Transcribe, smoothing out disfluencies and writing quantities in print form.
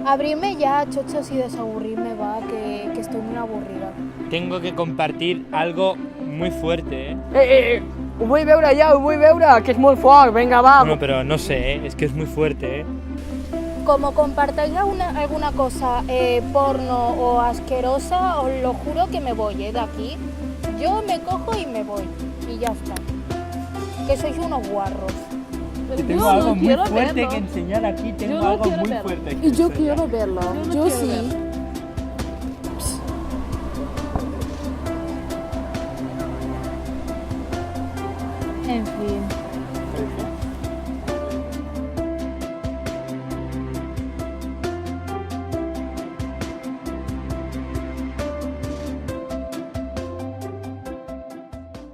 Abrirme ya, chochos, y desaburrirme, va, que estoy muy aburrida. Tengo que compartir algo muy fuerte, ¿eh? Ho vull veure ja, ho vull veure, que és molt fort, vinga, va. Bueno, pero no sé, ¿eh? Es que es muy fuerte, ¿eh? Como compartáis alguna cosa porno o asquerosa, os lo juro que me voy de aquí. Yo me cojo y me voy. Y ya está. Que sois unos guarros. Que tengo algo muy fuerte que enseñar aquí, tengo algo muy fuerte que Y yo enseñar. quiero verlo. Yo sí. En fin.